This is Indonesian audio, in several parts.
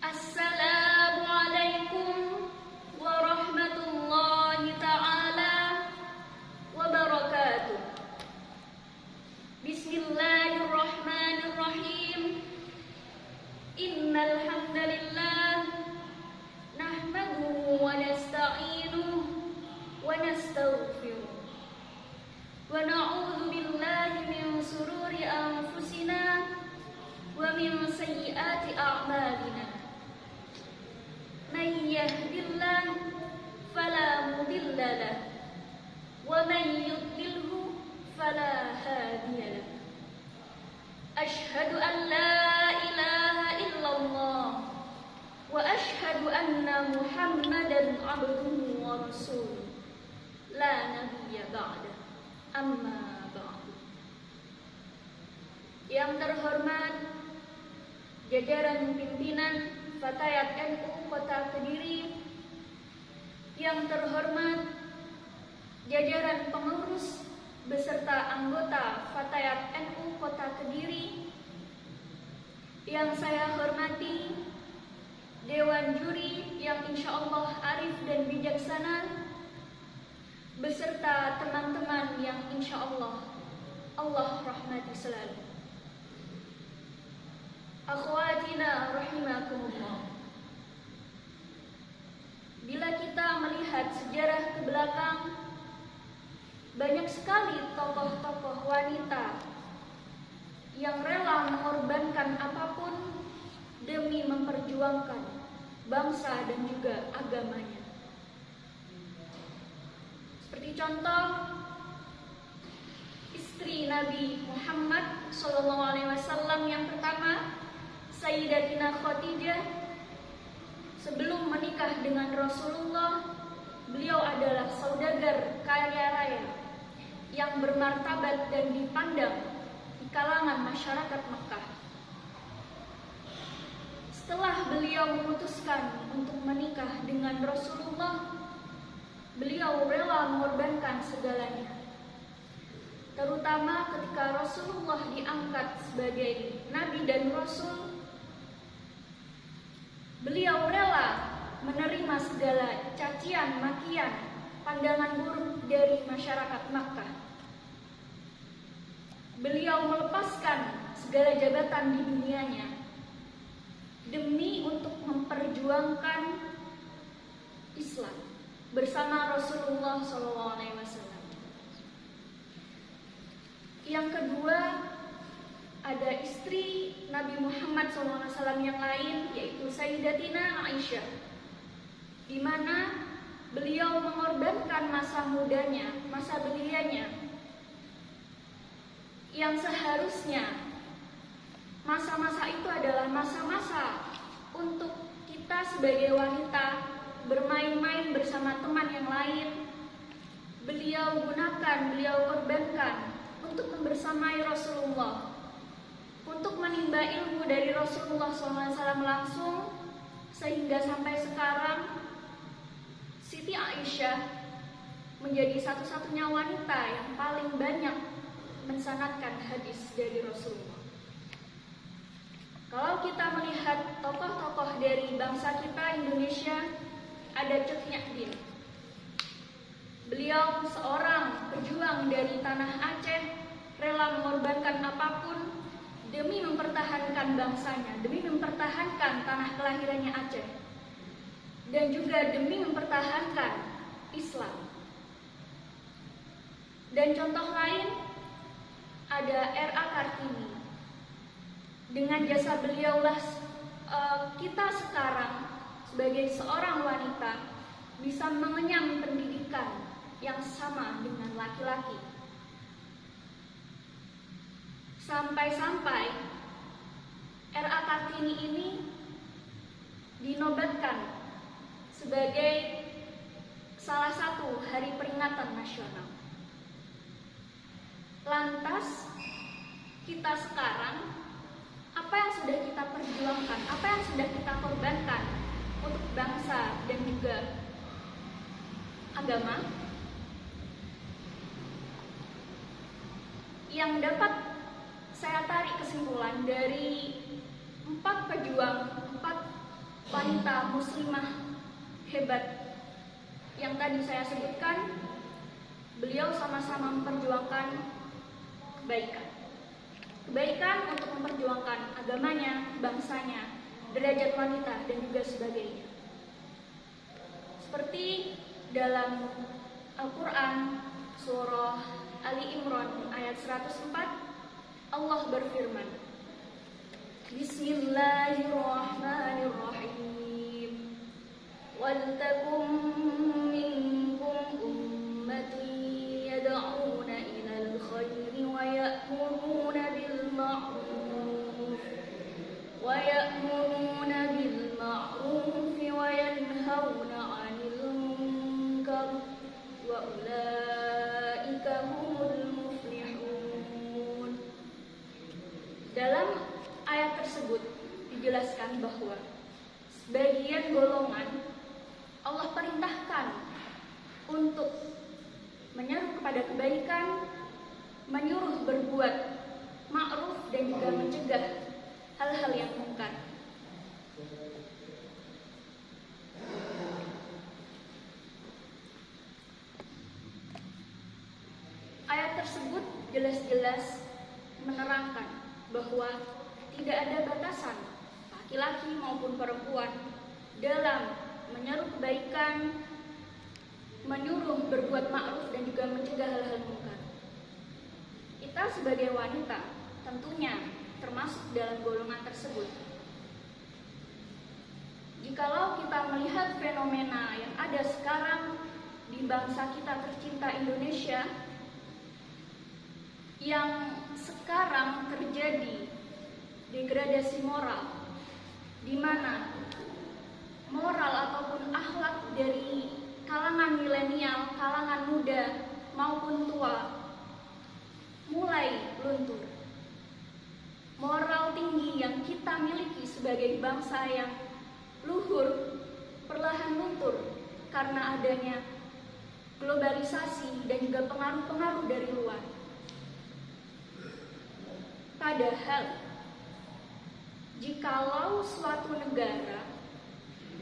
Assalamualaikum warahmatullahi ta'ala wabarakatuh. Bismillahirrahmanirrahim. Innal hamdalillah nahmaduhu wa nasta'inuhu wa nastaghfiruh wa na'udzu billahi min shururi anfusina wa min sayyiati a'malina. Man yahdihillahu fala mudilla lahu wa man yudlilhu fala hadiya lahu. Asyhadu an la ilaha illallah wa asyhadu anna Muhammadan abduhu wa rasuluh la nabiyya ba'da. Amma ba'du. Yang terhormat jajaran pimpinan Fatayat NU Kota Kediri, yang terhormat jajaran pengurus beserta anggota Fatayat NU Kota Kediri, yang saya hormati Dewan Juri yang insya Allah arif dan bijaksana, beserta teman-teman yang insya Allah rahmati selalu. Akhwatina rahimakumullah. Bila kita melihat sejarah ke belakang, banyak sekali tokoh-tokoh wanita yang rela mengorbankan apapun demi memperjuangkan bangsa dan juga agamanya. Seperti contoh istri Nabi Muhammad SAW yang pertama, Sayyidatina Khadijah. Sebelum menikah dengan Rasulullah, beliau adalah saudagar kaya raya yang bermartabat dan dipandang di kalangan masyarakat Mekah. Setelah beliau memutuskan untuk menikah dengan Rasulullah, beliau rela mengorbankan segalanya. Terutama ketika Rasulullah diangkat sebagai Nabi dan Rasul, beliau rela menerima segala cacian, makian, pandangan buruk dari masyarakat Makkah. Beliau melepaskan segala jabatan di dunianya demi untuk memperjuangkan Islam bersama Rasulullah SAW. Yang kedua, ada istri Nabi Muhammad SAW yang lain, yaitu Sayyidatina Aisyah, di mana beliau mengorbankan masa mudanya, masa belianya, yang seharusnya masa-masa itu adalah masa-masa untuk kita sebagai wanita bermain-main bersama teman yang lain. Beliau gunakan, beliau korbankan untuk membersamai Rasulullah, untuk menimba ilmu dari Rasulullah SAW langsung, sehingga sampai sekarang Siti Aisyah menjadi satu-satunya wanita yang paling banyak mensanadkan hadis dari Rasulullah. Kalau kita melihat tokoh-tokoh dari bangsa kita Indonesia, ada Cut Nyak. Beliau seorang pejuang dari tanah Aceh, rela mengorbankan apapun demi mempertahankan bangsanya, demi mempertahankan tanah kelahirannya Aceh, dan juga demi mempertahankan Islam. Dan contoh lain ada R.A. Kartini. Dengan jasa beliaulah kita sekarang sebagai seorang wanita bisa mengenyam pendidikan yang sama dengan laki-laki. Sampai-sampai R.A. Kartini ini dinobatkan sebagai salah satu hari peringatan nasional. Lantas, kita sekarang, apa yang sudah kita perjuangkan, apa yang sudah kita korbankan untuk bangsa dan juga agama? Yang dapat saya tarik kesimpulan dari empat wanita muslimah hebat yang tadi saya sebutkan, beliau sama-sama memperjuangkan kebaikan. Kebaikan untuk memperjuangkan agamanya, bangsanya, derajat wanita, dan juga sebagainya. Seperti dalam Al-Quran, surah Ali Imran ayat 104, Allah berfirman, Bismillahirrahmanirrahim. Waltakum minkum ummatin yad'una ilal khairi wa ya'muruna bil ma'ruf wa yanhauna 'anil munkar wa ulaika humul muflihun. Dalam ayat tersebut dijelaskan bahwa sebagian golongan Allah perintahkan untuk menyeru kepada kebaikan, menyuruh berbuat ma'ruf, dan juga mencegah hal-hal yang mungkar. Ayat tersebut jelas-jelas menerangkan bahwa tidak ada batasan laki-laki maupun perempuan dalam menyeru kebaikan, menyuruh berbuat ma'ruf, dan juga mencegah hal-hal mungkar. Kita sebagai wanita tentunya termasuk dalam golongan tersebut. Jikalau kita melihat fenomena yang ada sekarang di bangsa kita tercinta Indonesia, yang sekarang terjadi degradasi moral, di mana moral ataupun akhlak dari kalangan milenial, kalangan muda maupun tua mulai luntur. Moral tinggi yang kita miliki sebagai bangsa yang luhur perlahan luntur karena adanya globalisasi dan juga pengaruh-pengaruh dari luar. Padahal jikalau suatu negara,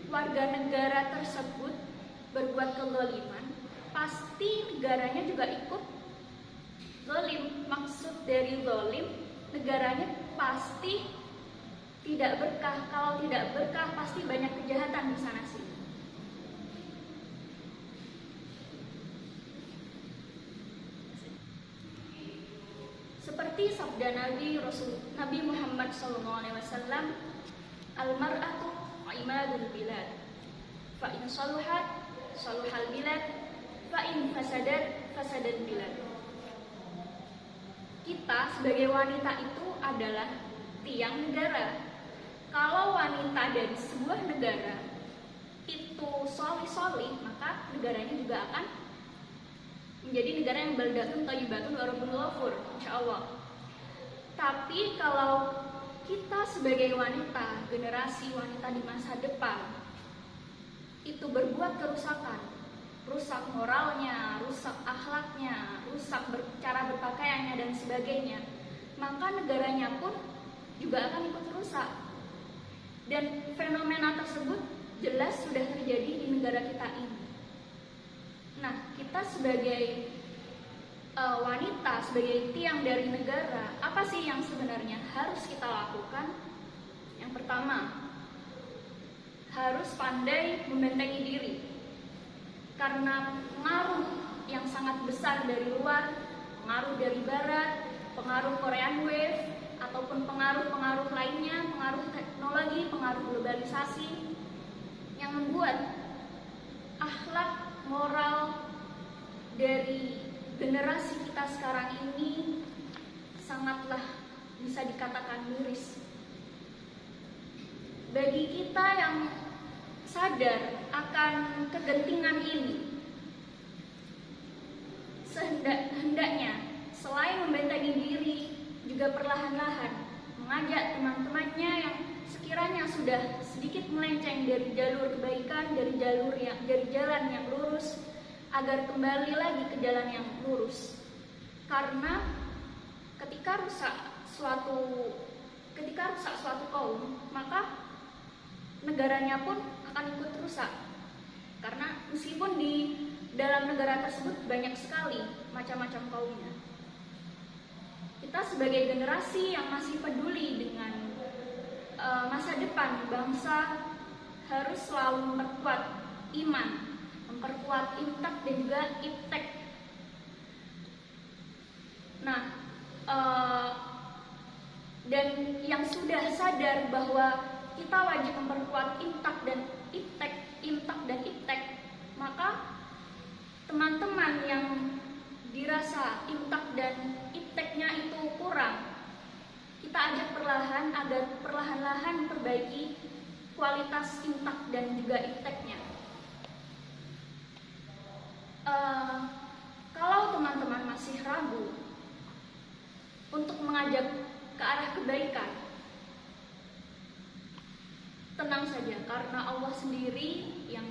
warga negara tersebut berbuat kezaliman, pasti negaranya juga ikut zalim. Maksud dari zalim, negaranya pasti tidak berkah. Kalau tidak berkah, pasti banyak kejahatan di sana sini. Seperti sabda Nabi Muhammad SAW, al-mar'atu imadul bilad, fa in saluhat saluhal bilad, fa in fasadat fasadal bilad. Kita sebagai wanita itu adalah tiang negara. Kalau wanita dari sebuah negara itu solih-solih, maka negaranya juga akan menjadi negara yang baldatun thayyibatun wa rabbun ghafur, insyaallah. Tapi kalau kita sebagai wanita, generasi wanita di masa depan itu berbuat kerusakan, rusak moralnya, rusak akhlaknya, rusak cara berpakaiannya dan sebagainya, maka negaranya pun juga akan ikut rusak. Dan fenomena tersebut jelas sudah terjadi di negara kita ini. Nah, kita sebagai wanita, sebagai tiang dari negara, apa sih yang sebenarnya harus kita lakukan? Yang pertama, harus pandai membentengi diri, karena pengaruh yang sangat besar dari luar, pengaruh dari barat, pengaruh Korean Wave, ataupun pengaruh-pengaruh lainnya, pengaruh teknologi, pengaruh globalisasi, yang membuat akhlak moral dari generasi kita sekarang ini sangatlah bisa dikatakan miris. Bagi kita yang sadar akan kegentingan ini, hendaknya selain membentengi diri, juga perlahan-lahan mengajak teman-temannya yang sekiranya sudah sedikit melenceng dari jalur kebaikan, dari jalan yang lurus, agar kembali lagi ke jalan yang lurus. Karena ketika rusak suatu kaum, maka negaranya pun akan ikut rusak. Karena meskipun di dalam negara tersebut banyak sekali macam-macam kaumnya, kita sebagai generasi yang masih peduli dengan masa depan bangsa harus selalu memperkuat iman, memperkuat intak dan juga iptek. Nah, dan yang sudah sadar bahwa kita wajib memperkuat intak dan iptek, maka teman-teman yang dirasa intak dan ipteknya itu kurang, kita ajak perlahan agar perlahan-lahan perbaiki kualitas intak dan juga ipteknya. Kalau teman-teman masih ragu untuk mengajak ke arah kebaikan, tenang saja, karena Allah sendiri yang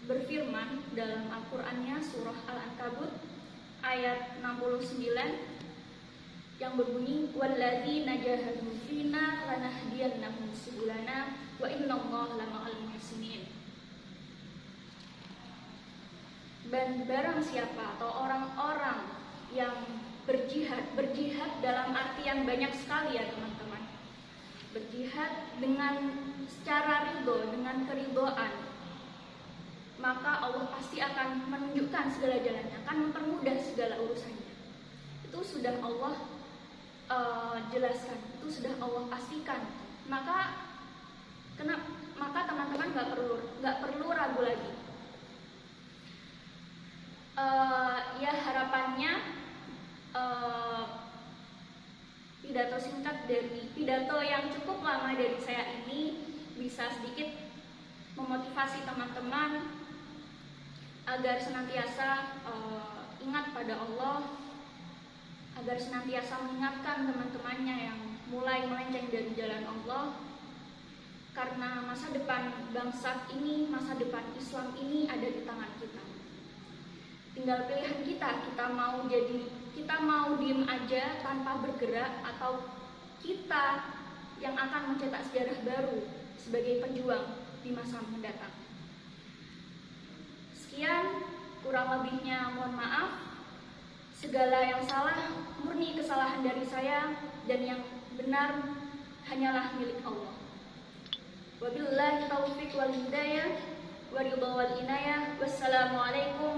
berfirman dalam Al-Qur'annya surah Al-Ankabut ayat 69 yang berbunyi walladzina jahadu fina lanahdiyannahum subulana wa innallaha lama'al muhsinin. Dan barang siapa atau orang-orang yang berjihad dalam artian banyak sekali ya teman-teman, berjihad dengan secara ridho, dengan keridhaan, maka Allah pasti akan menunjukkan segala jalannya, akan mempermudah segala urusannya. Itu sudah Allah jelaskan, itu sudah Allah pastikan. Maka teman-teman nggak perlu ragu lagi. Ya harapannya pidato yang cukup lama dari saya ini bisa sedikit memotivasi teman-teman agar senantiasa ingat pada Allah, agar senantiasa mengingatkan teman-temannya yang mulai melenceng dari jalan Allah. Karena masa depan bangsa ini, masa depan Islam ini ada di tangan kita. Tinggal pilihan kita mau diem aja tanpa bergerak, atau kita yang akan mencetak sejarah baru sebagai pejuang di masa mendatang. Sekian, kurang lebihnya mohon maaf. Segala yang salah murni kesalahan dari saya, dan yang benar hanyalah milik Allah. Wabillahi taufiq wal hidayah wa ridha wal inayah. Wassalamualaikum